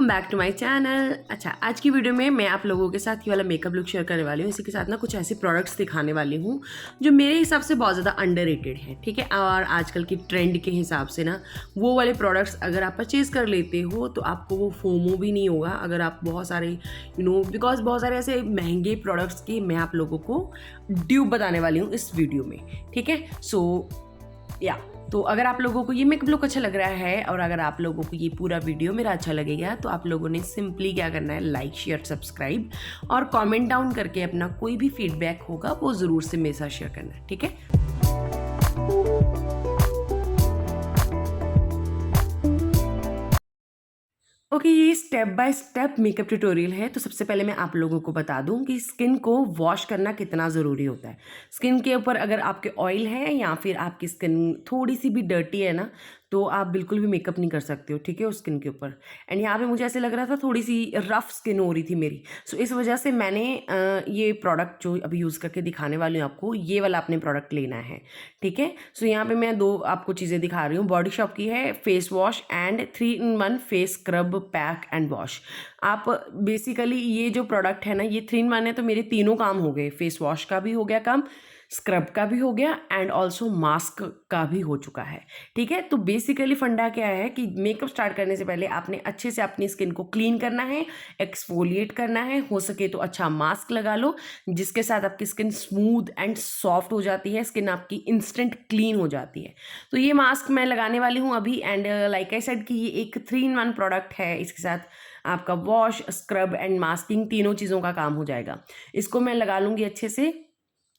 Welcome back to my channel. अच्छा, आज की वीडियो में मैं आप लोगों के साथ ये वाला मेकअप लुक शेयर करने वाली हूँ। इसी के साथ ना कुछ ऐसे प्रोडक्ट्स दिखाने वाली हूँ जो मेरे हिसाब से बहुत ज़्यादा अंडररेटेड है, ठीक है। और आजकल की ट्रेंड के हिसाब से ना वो वाले प्रोडक्ट्स अगर आप परचेज़ कर लेते हो तो आपको वो फोमो भी नहीं होगा। अगर आप बहुत सारे बिकॉज बहुत सारे ऐसे महंगे प्रोडक्ट्स की मैं आप लोगों को ड्यूब बताने वाली हूँ इस वीडियो में, ठीक है। तो अगर आप लोगों को ये मेकअप लुक अच्छा लग रहा है और अगर आप लोगों को ये पूरा वीडियो मेरा अच्छा लगेगा तो आप लोगों ने सिंपली क्या करना है, लाइक शेयर सब्सक्राइब और कमेंट डाउन करके अपना कोई भी फीडबैक होगा वो ज़रूर से मेरे साथ शेयर करना है, ठीक है। ओके, ये step by step makeup tutorial है। तो सबसे पहले मैं आप लोगों को बता दूं कि स्किन को वॉश करना कितना ज़रूरी होता है। स्किन के ऊपर अगर आपके ऑयल है या फिर आपकी स्किन थोड़ी सी भी डर्टी है ना, तो आप बिल्कुल भी मेकअप नहीं कर सकते हो, ठीक है, उस स्किन के ऊपर। एंड यहाँ पे मुझे ऐसे लग रहा था थोड़ी सी रफ स्किन हो रही थी मेरी, सो इस वजह से मैंने ये प्रोडक्ट जो अभी यूज़ करके दिखाने वाली हूँ आपको, ये वाला आपने प्रोडक्ट लेना है, ठीक है। सो यहाँ पे मैं दो आपको चीज़ें दिखा रही हूँ। बॉडी शॉप की है face wash and 3-in-1 face scrub pack and wash. आप बेसिकली ये जो प्रोडक्ट है ना, ये 3-in-1 है, तो मेरे तीनों काम हो गए। फेस वॉश का भी हो गया काम, स्क्रब का भी हो गया एंड ऑल्सो मास्क का भी हो चुका है, ठीक है। तो बेसिकली फंडा क्या है कि मेकअप स्टार्ट करने से पहले आपने अच्छे से अपनी स्किन को क्लीन करना है, एक्सफोलिएट करना है। हो सके तो अच्छा मास्क लगा लो जिसके साथ आपकी स्किन स्मूथ एंड सॉफ्ट हो जाती है, स्किन आपकी इंस्टेंट क्लीन हो जाती है। तो ये मास्क मैं लगाने वाली हूँ अभी एंड लाइक आई सेड कि ये एक 3-in-1 प्रोडक्ट है। इसके साथ आपका वॉश, स्क्रब एंड मास्किंग तीनों चीज़ों का काम हो जाएगा। इसको मैं लगा लूँगी अच्छे से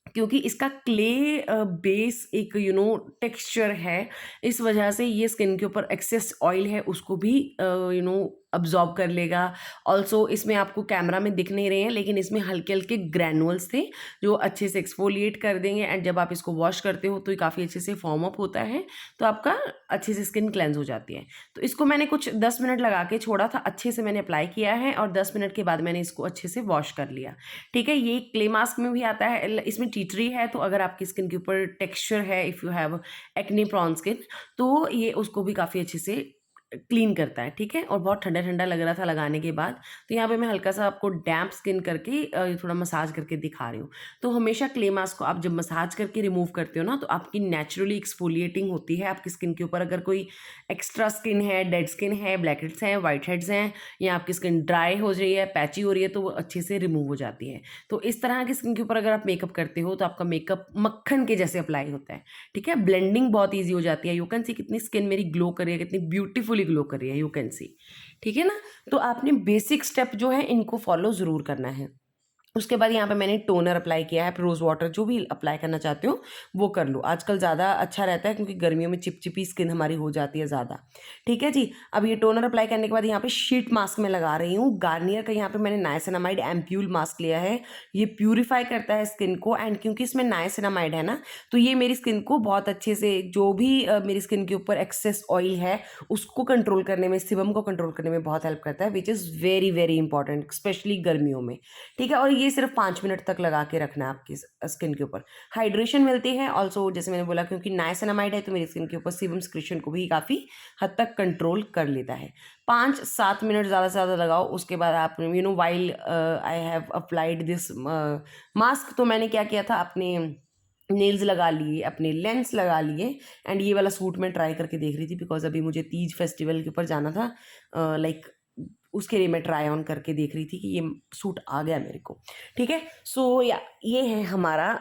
क्योंकि इसका क्ले बेस एक टेक्सचर है। इस वजह से ये स्किन के ऊपर एक्सेस ऑयल है उसको भी अब्जॉर्ब कर लेगा। ऑल्सो इसमें आपको कैमरा में दिख नहीं रहे हैं लेकिन इसमें हल्के हल्के ग्रैनुअल्स थे जो अच्छे से एक्सफोलिएट कर देंगे एंड जब आप इसको वॉश करते हो तो ये काफ़ी अच्छे से फॉर्म अप होता है, तो आपका अच्छे से स्किन क्लेंज हो जाती है। तो इसको मैंने कुछ 10 मिनट लगा के छोड़ा था, अच्छे से मैंने अप्लाई किया है और 10 मिनट के बाद मैंने इसको अच्छे से वॉश कर लिया, ठीक है। ये क्ले मास्क में भी आता है, इसमें टी ट्री है, तो अगर आपकी स्किन के ऊपर टेक्सचर है, if you have acne prawn skin, तो ये उसको भी काफ़ी अच्छे से क्लीन करता है, ठीक है। और बहुत ठंडा ठंडा लग रहा था लगाने के बाद, तो यहाँ पे मैं हल्का सा आपको डैम्प स्किन करके थोड़ा मसाज करके दिखा रही हूँ। तो हमेशा क्ले मास्क को आप जब मसाज करके रिमूव करते हो ना, तो आपकी नेचुरली एक्सफोलिएटिंग होती है आपकी स्किन के ऊपर। अगर कोई एक्स्ट्रा स्किन है, डेड स्किन है, ब्लैक हेड्स हैं, वाइट हेड्स हैं, या आपकी स्किन ड्राई हो रही है, पैची हो रही है, तो वो अच्छे से रिमूव हो जाती है। तो इस तरह की स्किन के ऊपर अगर आप मेकअप करते हो तो आपका मेकअप मक्खन के जैसे अप्लाई होता है, ठीक है। ब्लेंडिंग बहुत ईजी हो जाती है। यू कैन सी कितनी स्किन मेरी ग्लो कर रही है, कितनी ब्यूटीफुली ग्लो कर रही है, यू कैन सी, ठीक है ना। तो आपने बेसिक स्टेप जो है इनको फॉलो ज़रूर करना है। उसके बाद यहाँ पे मैंने टोनर अप्लाई किया है, रोज़ वाटर जो भी अप्लाई करना चाहते हो वो कर लो। आजकल ज़्यादा अच्छा रहता है क्योंकि गर्मियों में चिपचिपी स्किन हमारी हो जाती है ज़्यादा, ठीक है जी। अब ये टोनर अप्लाई करने के बाद यहाँ पे शीट मास्क में लगा रही हूँ गार्नियर का। यहाँ पे मैंने नाइसिनामाइड एम्प्यूल मास्क लिया है। ये प्यूरीफाई करता है स्किन को एंड क्योंकि इसमें नाइसिनामाइड है ना, तो ये मेरी स्किन को बहुत अच्छे से जो भी मेरी स्किन के ऊपर एक्सेस ऑयल है उसको कंट्रोल करने में, सिबम को कंट्रोल करने में बहुत हेल्प करता है, which is very very important specially गर्मियों में, ठीक है। और ये सिर्फ 5 मिनट तक लगा के रखना है आपकी स्किन के ऊपर। हाइड्रेशन मिलती है ऑल्सो, जैसे मैंने बोला क्योंकि नाइसिनामाइड है तो मेरी स्किन के ऊपर सीबम सिक्रीशन को भी काफ़ी हद तक कंट्रोल कर लेता है। 5-7 मिनट ज़्यादा से ज़्यादा लगाओ। उसके बाद आप while I have applied this mask, तो मैंने क्या किया था, अपने नेल्स लगा लिए, अपने लेंस लगा लिए एंड ये वाला सूट मैं ट्राई करके देख रही थी बिकॉज अभी मुझे तीज फेस्टिवल के ऊपर जाना था, लाइक उसके लिए मैं ट्राई ऑन करके देख रही थी कि ये सूट आ गया मेरे को, ठीक है। सो या ये है हमारा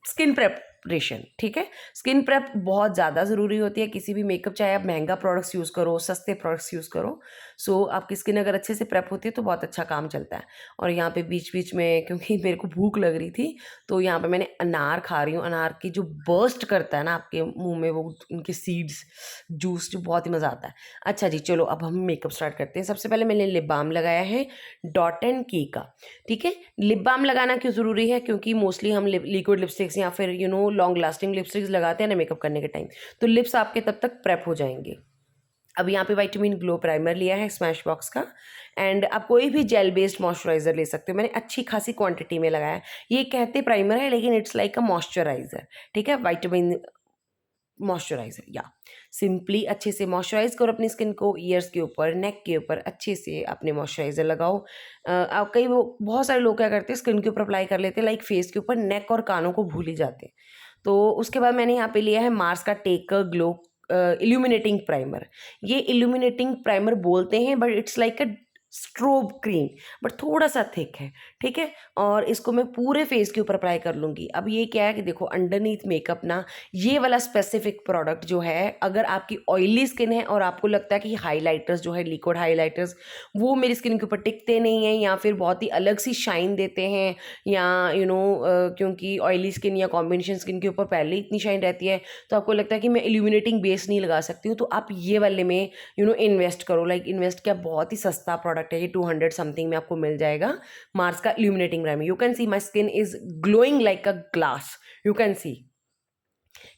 स्किन प्रेपरेशन, ठीक है। स्किन प्रेप बहुत ज़्यादा ज़रूरी होती है किसी भी मेकअप, चाहे आप महंगा प्रोडक्ट्स यूज़ करो, सस्ते प्रोडक्ट्स यूज़ करो। सो आपकी स्किन अगर अच्छे से प्रेप होती है तो बहुत अच्छा काम चलता है। और यहाँ पे बीच बीच में क्योंकि मेरे को भूख लग रही थी तो यहाँ पे मैंने अनार खा रही हूँ। अनार की जो बर्स्ट करता है ना आपके मुंह में, वो उनके सीड्स जूस, जो बहुत ही मज़ा आता है। अच्छा जी, चलो अब हम मेकअप स्टार्ट करते हैं। सबसे पहले मैंने लिप बाम लगाया है डॉट एंड की का, ठीक है। लिप बाम लगाना क्यों ज़रूरी है, क्योंकि मोस्टली हम लिक्विड लिपस्टिक्स या फिर लॉन्ग लास्टिंग लिपस्टिक्स लगाते हैं ना मेकअप करने के टाइम, तो लिप्स आपके तब तक प्रेप हो जाएंगे। अब यहाँ पे विटामिन ग्लो प्राइमर लिया है स्मैश बॉक्स का एंड आप कोई भी जेल बेस्ड मॉइस्चराइजर ले सकते हो। मैंने अच्छी खासी क्वांटिटी में लगाया है। ये कहते प्राइमर है लेकिन इट्स लाइक अ मॉइस्चराइजर, ठीक है। विटामिन मॉइस्चराइज़र, या सिंपली अच्छे से मॉइस्चराइज़ करो अपनी स्किन को, ईयर्स के ऊपर, नेक के ऊपर अच्छे से अपने मॉइस्चराइज़र लगाओ। आप कई वो बहुत सारे लोग क्या करते हैं, स्किन के ऊपर अप्लाई कर लेते हैं, लाइक फेस के ऊपर, नेक और कानों को भूल ही जाते हैं। तो उसके बाद मैंने यहाँ पे लिया है मार्स का टेक ग्लो इल्यूमिनेटिंग प्राइमर। ये इल्यूमिनेटिंग प्राइमर बोलते हैं but it's like a strobe cream, but थोड़ा सा थिक है, ठीक है। और इसको मैं पूरे फेस के ऊपर अप्लाई कर लूँगी। अब ये क्या है कि देखो अंडरनीथ मेकअप ना, ये वाला स्पेसिफिक प्रोडक्ट जो है, अगर आपकी ऑयली स्किन है और आपको लगता है कि हाइलाइटर्स जो है, लिक्विड हाइलाइटर्स, वो मेरी स्किन के ऊपर टिकते नहीं हैं या फिर बहुत ही अलग सी शाइन देते हैं, या क्योंकि ऑयली स्किन या कॉम्बिनेशन स्किन के ऊपर पहले ही इतनी शाइन रहती है, तो आपको लगता है कि मैं इल्यूमिनेटिंग बेस नहीं लगा सकती हूँ, तो आप ये वाले में इन्वेस्ट करो। लाइक इन्वेस्ट क्या, बहुत ही सस्ता प्रोडक्ट है ये, 200 समथिंग में आपको मिल जाएगा। मार्स का illuminating primer, you can C my skin is glowing like a glass, you can सी,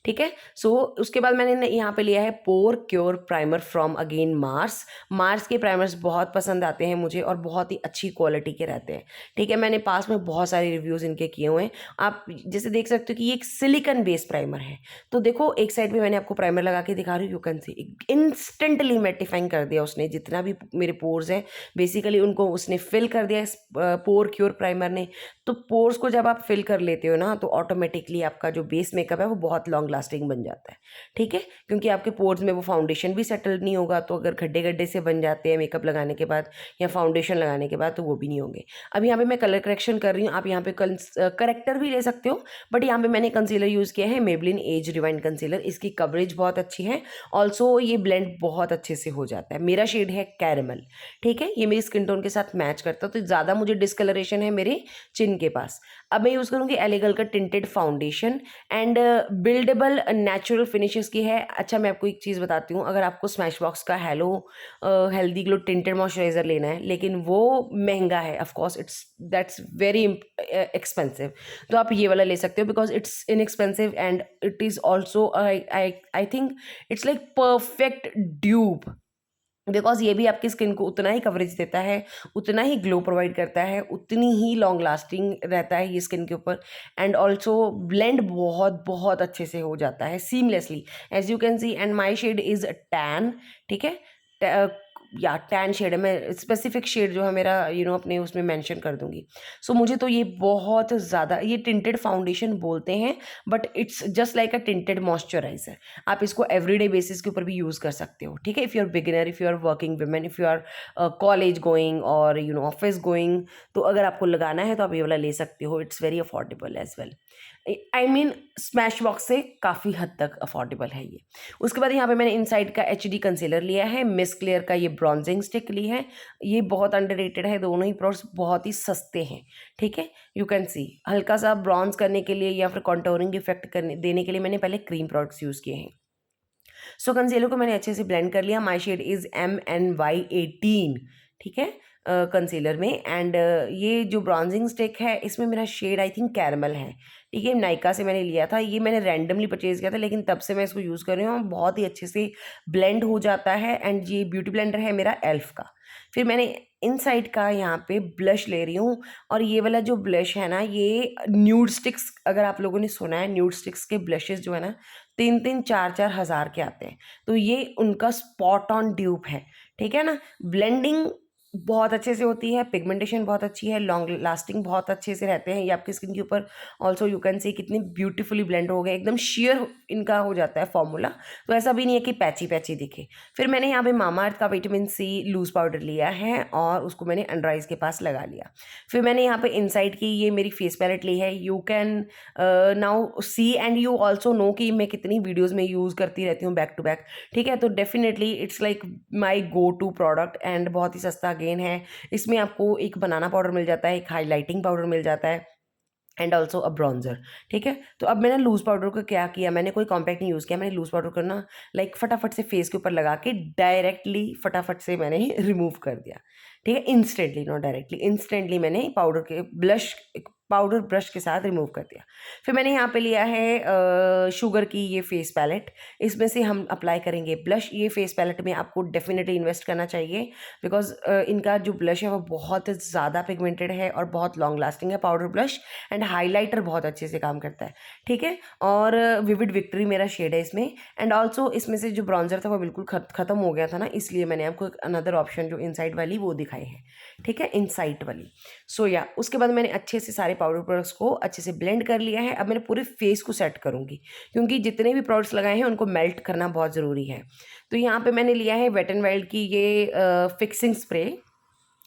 ठीक है। सो उसके बाद मैंने यहाँ पे लिया है pore cure primer from again Mars. Mars के प्राइमर्स बहुत पसंद आते हैं मुझे और बहुत ही अच्छी क्वालिटी के रहते हैं, ठीक है। मैंने पास में बहुत सारे रिव्यूज़ इनके किए हुए हैं। आप जैसे देख सकते हो कि ये एक सिलिकन बेस्ड प्राइमर है। तो देखो एक साइड पे मैंने आपको प्राइमर लगा के दिखा रही हूँ, you can C instantly mattifying कर दिया उसने, जितना भी मेरे पोर्स हैं बेसिकली उनको उसने फिल कर दिया इस पोर क्योर प्राइमर ने। तो पोर्स को जब आप फिल कर लेते हो ना, तो ऑटोमेटिकली आपका जो बेस मेकअप है वो बहुत लॉन्ग लास्टिंग बन जाता है, ठीक है। क्योंकि आपके पोर्स में वो फाउंडेशन भी सेटल नहीं होगा, तो अगर गड्ढे गड्ढे से बन जाते हैं मेकअप लगाने के बाद या फाउंडेशन लगाने के बाद, तो वो भी नहीं होंगे। अब यहाँ पे मैं कलर करेक्शन कर रही हूँ, आप यहाँ पे करेक्टर भी ले सकते हो, बट यहाँ पे मैंने कंसीलर यूज़ किया है मेबलिन एज रिवाइंड कंसीलर। इसकी कवरेज बहुत अच्छी है, ऑल्सो ये ब्लेंड बहुत अच्छे से हो जाता है। मेरा शेड है कैरेमल, ठीक है, ये मेरी स्किन टोन के साथ मैच करता है, तो ज़्यादा मुझे डिस्कलरेशन है मेरे चिन के पास। अब मैं यूज़ करूँगी एलेगल का tinted foundation and buildable natural finishes की है। अच्छा मैं आपको एक चीज़ बताती हूँ, अगर आपको स्मैश बॉक्स का हेल्दी ग्लो टिंटेड मॉइस्चराइज़र लेना है, लेकिन वो महंगा है, of course that's very expensive, तो आप ये वाला ले सकते हो because it's inexpensive and it is also I think it's like perfect dupe, because ये भी आपकी स्किन को उतना ही कवरेज देता है, उतना ही ग्लो प्रोवाइड करता है, उतनी ही लॉन्ग लास्टिंग रहता है ये स्किन के ऊपर, एंड ऑल्सो ब्लेंड बहुत बहुत अच्छे से हो जाता है seamlessly, as you can see. And my shade is tan, ठीक है, या टैन शेड है। मैं स्पेसिफिक शेड जो है मेरा अपने उसमें मेंशन कर दूंगी। सो मुझे तो ये बहुत ज़्यादा, ये टिंटेड फाउंडेशन बोलते हैं but it's just like a tinted moisturiser. आप इसको एवरीडे बेसिस के ऊपर भी यूज़ कर सकते हो, ठीक है। If you are beginner, if you are working women, if you are college going और ऑफिस गोइंग, तो अगर आपको लगाना है तो आप ये वाला ले सकते हो। It's very affordable as well, I mean Smashbox से काफ़ी हद तक अफोर्डेबल है ये। उसके बाद यहाँ पे मैंने इनसाइड का HD कंसीलर लिया है, मिस क्लियर का ये ब्रॉन्जिंग स्टिक ली है। ये बहुत अंडररेटेड है, दोनों ही प्रोडक्ट्स बहुत ही सस्ते हैं, ठीक है। यू कैन सी हल्का सा ब्रॉन्ज करने के लिए या फिर कॉन्टोरिंग इफेक्ट देने के लिए मैंने पहले क्रीम प्रोडक्ट्स यूज़ किए हैं। सो कंसीलर को मैंने अच्छे से ब्लेंड कर लिया। माई शेड इज़ MNY18, ठीक है, कंसीलर में। एंड ये जो ब्रॉन्जिंग स्टिक है इसमें मेरा शेड आई थिंक कैरमल है, ठीक है। नायका से मैंने लिया था, ये मैंने रैंडमली परचेज़ किया था, लेकिन तब से मैं इसको यूज़ कर रही हूँ, बहुत ही अच्छे से ब्लेंड हो जाता है। एंड ये ब्यूटी ब्लेंडर है मेरा एल्फ का। फिर मैंने इनसाइड का यहाँ पे ब्लश ले रही हूँ, और ये वाला जो ब्लश है ना, ये न्यूड स्टिक्स, अगर आप लोगों ने सुना है न्यूड स्टिक्स के ब्लशेस जो है ना 3-3 4-4 हज़ार के आते हैं, तो ये उनका स्पॉट ऑन ड्यूप है, ठीक है ना। ब्लेंडिंग बहुत अच्छे से होती है, पिगमेंटेशन बहुत अच्छी है, लॉन्ग लास्टिंग बहुत अच्छे से रहते हैं ये आपकी स्किन के ऊपर। ऑल्सो यू कैन सी कितनी ब्यूटीफुली ब्लेंड हो गए, एकदम शेयर इनका हो जाता है फॉर्मूला, तो ऐसा भी नहीं है कि पैची पैची दिखे। फिर मैंने यहाँ पे मामाअर्थ का विटामिन C लूज पाउडर लिया है और उसको मैंने अंडर आइज के पास लगा लिया। फिर मैंने यहाँ पे इनसाइड की ये मेरी फेस पैलेट ली है। You can now see and you also know कि मैं कितनी वीडियोज़ में यूज़ करती रहती हूँ बैक टू बैक, ठीक है। तो definitely it's like my go to product and बहुत ही सस्ता है। इसमें आपको एक बनाना पाउडर मिल जाता है, एक हाइलाइटिंग पाउडर मिल जाता है, एंड ऑल्सो अ ब्रॉन्जर, ठीक है। तो अब मैंने लूज़ पाउडर को क्या किया, मैंने कोई कॉम्पैक्ट नहीं यूज़ किया, मैंने लूज़ पाउडर को ना लाइक फटाफट से फेस के ऊपर लगा के डायरेक्टली फटाफट से मैंने रिमूव कर दिया, ठीक है। इंस्टेंटली, नॉट डायरेक्टली, इंस्टेंटली मैंने पाउडर के ब्लश पाउडर ब्रश के साथ रिमूव कर दिया। फिर मैंने यहाँ पे लिया है शुगर की ये फेस पैलेट, इसमें से हम अप्लाई करेंगे ब्लश। ये फेस पैलेट में आपको डेफिनेटली इन्वेस्ट करना चाहिए बिकॉज इनका जो ब्लश है वो बहुत ज़्यादा पिगमेंटेड है और बहुत लॉन्ग लास्टिंग है पाउडर ब्लश, एंड हाईलाइटर बहुत अच्छे से काम करता है, ठीक है। और विविड विक्ट्री मेरा शेड है इसमें, एंड ऑल्सो इसमें से जो ब्राउन्जर था वो बिल्कुल ख़त्म हो गया था ना, इसलिए मैंने आपको अनदर ऑप्शन जो इनसाइड वाली वो दिखाई है, ठीक है, इनसाइड वाली। सो या उसके बाद मैंने अच्छे से सारे पाउडर प्रोडक्ट्स को अच्छे से ब्लेंड कर लिया है। अब मैंने पूरे फेस को सेट करूँगी क्योंकि जितने भी प्रोडक्ट्स लगाए हैं उनको मेल्ट करना बहुत ज़रूरी है। तो यहाँ पे मैंने लिया है वेट एंड वाइल्ड की ये fixing spray,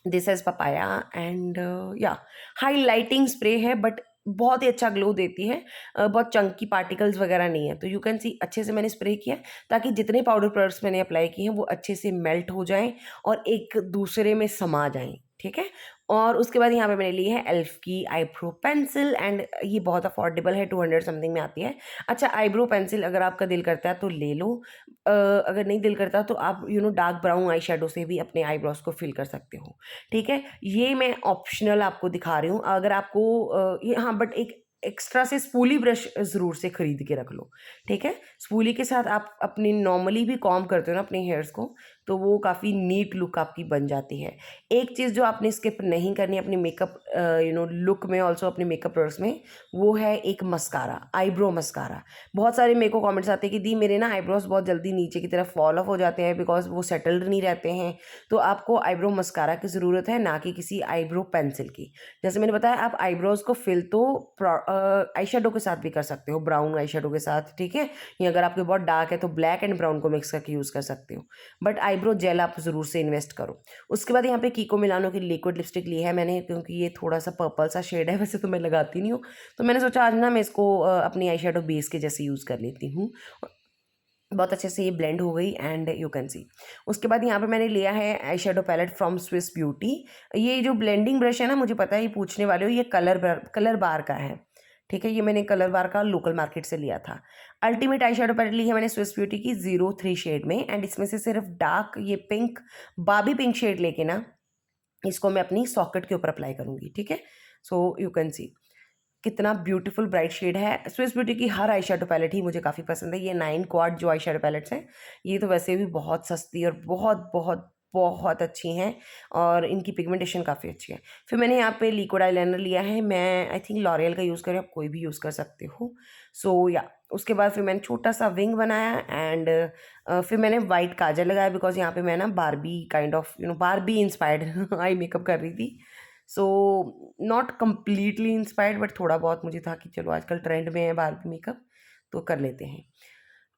this is papaya, and या हाईलाइटिंग स्प्रे है बट बहुत ही अच्छा ग्लो देती है, बहुत चंकी पार्टिकल्स वगैरह नहीं है। तो यू कैन सी अच्छे से मैंने स्प्रे किया ताकि जितने पाउडर प्रोडक्ट्स मैंने अप्लाई किए हैं वो अच्छे से मेल्ट हो जाएं और एक दूसरे में समा जाएं, ठीक है। और उसके बाद यहाँ पे मैंने ली है एल्फ की आईब्रो पेंसिल, एंड ये बहुत अफोर्डेबल है, 200 समथिंग में आती है। अच्छा, आईब्रो पेंसिल अगर आपका दिल करता है तो ले लो, अगर नहीं दिल करता तो आप डार्क ब्राउन आई शेडो से भी अपने आईब्रोज को फिल कर सकते हो, ठीक है। ये मैं ऑप्शनल आपको दिखा रही हूँ, अगर आपको हाँ, बट एक एक्स्ट्रा से स्पूली ब्रश ज़रूर से ख़रीद के रख लो, ठीक है। स्पूली के साथ आप अपनी नॉर्मली भी कॉम्ब करते हो ना अपने हेयर्स को, तो वो काफ़ी नीट लुक आपकी बन जाती है। एक चीज़ जो आपने स्किप नहीं करनी अपने मेकअप लुक में, ऑल्सो अपने मेकअप प्रोडक्ट्स में, वो है एक मस्कारा, आईब्रो मस्कारा। बहुत सारे मेरे को कमेंट्स आते हैं कि दी मेरे ना आईब्रोज बहुत जल्दी नीचे की तरफ फॉल ऑफ हो जाते हैं बिकॉज वो सेटल्ड नहीं रहते हैं। तो आपको आईब्रो मस्कारा की ज़रूरत है, ना कि किसी आईब्रो पेंसिल की। जैसे मैंने बताया, आप आईब्रोज को फिल तो आई शेडो के साथ भी कर सकते हो, ब्राउन आई शेडो के साथ, ठीक है, या अगर आपके बहुत डार्क है तो ब्लैक एंड ब्राउन को मिक्स करके यूज़ कर सकते हो, बट आईब्रो जेल आप ज़रूर से इन्वेस्ट करो। उसके बाद यहाँ पे कीको मिलानो की लिक्विड लिपस्टिक ली है मैंने, क्योंकि ये थोड़ा सा पर्पल सा शेड है, वैसे तो मैं लगाती नहीं हूँ, तो मैंने सोचा आज ना मैं इसको अपनी आई शेडो बेस के जैसे यूज़ कर लेती हूँ। बहुत अच्छे से ये ब्लेंड हो गई, एंड यू कैन सी। उसके बाद यहाँ पे मैंने लिया है eye shadow palette from Swiss Beauty. ये जो ब्लेंडिंग ब्रश है ना, मुझे पता है ये पूछने वाले हो, ये कलर बार का है, ठीक है। ये मैंने कलर बार का लोकल मार्केट से लिया था। अल्टीमेट आई शेडो पैलेट ली है मैंने स्विस ब्यूटी की 03 शेड में, एंड इसमें से सिर्फ डार्क ये पिंक, बाबी पिंक शेड लेके ना इसको मैं अपनी सॉकेट के ऊपर अप्लाई करूँगी, ठीक है। सो यू कैन सी कितना ब्यूटीफुल ब्राइट शेड है। स्विस ब्यूटी की हर आई शेडो पैलेट ही मुझे काफ़ी पसंद है। ये 9 क्वाड जो आई शेडो पैलेट्स हैं, ये तो वैसे भी बहुत सस्ती और बहुत बहुत बहुत अच्छी हैं, और इनकी पिगमेंटेशन काफ़ी अच्छी है। फिर मैंने यहाँ पे लिक्विड आईलाइनर लिया है, मैं आई थिंक लॉरियल का यूज़ करें, आप कोई भी यूज़ कर सकते हो। सो या उसके बाद फिर मैंने छोटा सा विंग बनाया, एंड फिर मैंने वाइट काजल लगाया बिकॉज यहाँ पे मैं ना Barbie kind of Barbie inspired eye makeup कर रही थी। So not completely inspired, but थोड़ा बहुत मुझे था कि चलो आजकल ट्रेंड में है बारबी मेकअप, तो कर लेते हैं।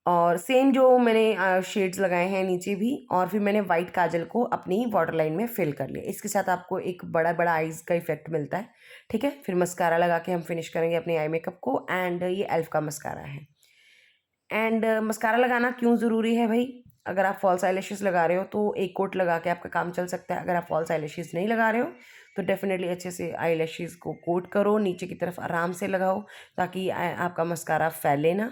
और सेम जो मैंने शेड्स लगाए हैं नीचे भी, और फिर मैंने वाइट काजल को अपनी वाटर लाइन में फिल कर लिया। इसके साथ आपको एक बड़ा बड़ा आईज़ का इफेक्ट मिलता है, ठीक है। फिर मस्कारा लगा के हम फिनिश करेंगे अपने आई मेकअप को, एंड ये एल्फ का मस्कारा है। एंड मस्कारा लगाना क्यों ज़रूरी है भाई? अगर आप फॉल्स आईलैशेस लगा रहे हो तो एक कोट लगा के आपका काम चल सकता है। अगर आप फॉल्स आईलैशेस नहीं लगा रहे हो तो डेफिनेटली अच्छे से आईलैशेस को कोट करो, नीचे की तरफ आराम से लगाओ ताकि आपका मस्कारा फैले ना,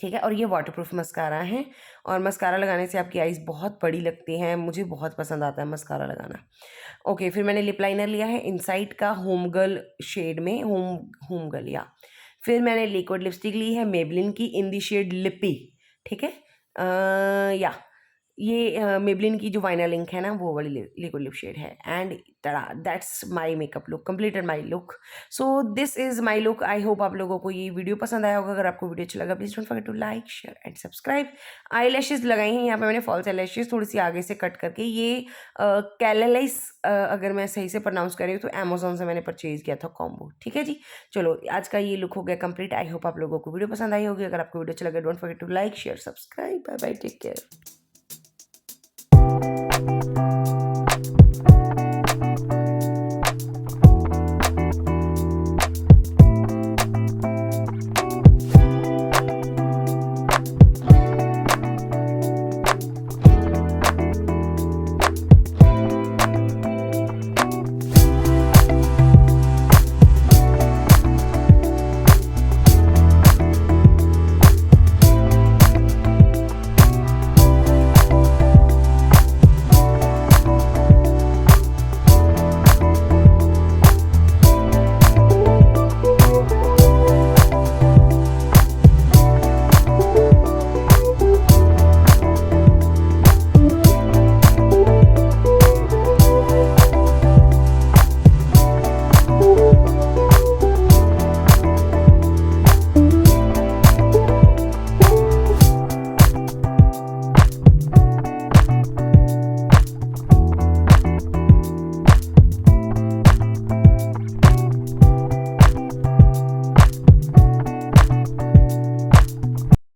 ठीक है। और ये वाटरप्रूफ मस्कारा है, और मस्कारा लगाने से आपकी आईज़ बहुत बड़ी लगती हैं, मुझे बहुत पसंद आता है मस्कारा लगाना। ओके, फिर मैंने लिप लाइनर लिया है इनसाइड का होम गर्ल शेड में, होम गर्ल या। फिर मैंने लिक्विड लिपस्टिक ली है मेबलिन की इन दी शेड लिपी, ठीक है। या ये मेबलिन की जो वाइनल इंक है ना, वो वाली लिक्विड लिप शेड है, and that's my makeup look, completed my look. So this is my look. I hope आप लोगों को ये वीडियो पसंद आया होगा। अगर आपको वीडियो अच्छा लगा please don't forget to like share and subscribe. Eye lashes लगाई हैं यहाँ पे मैंने फॉल्स आई लैशेज़ थोड़ी सी आगे से कट करके। ये कैलेलाइस अगर मैं सही से प्रोनाउंस कर रही हूँ तो अमेजोन से मैंने परचेज़ किया था कॉम्बो, ठीक है जी। चलो आज का ये लुक हो गया कंप्लीट। आई होप आप लोगों को वीडियो पसंद आई होगी। अगर आपको वीडियो अच्छा लगा don't forget to like share subscribe. Bye bye, take care.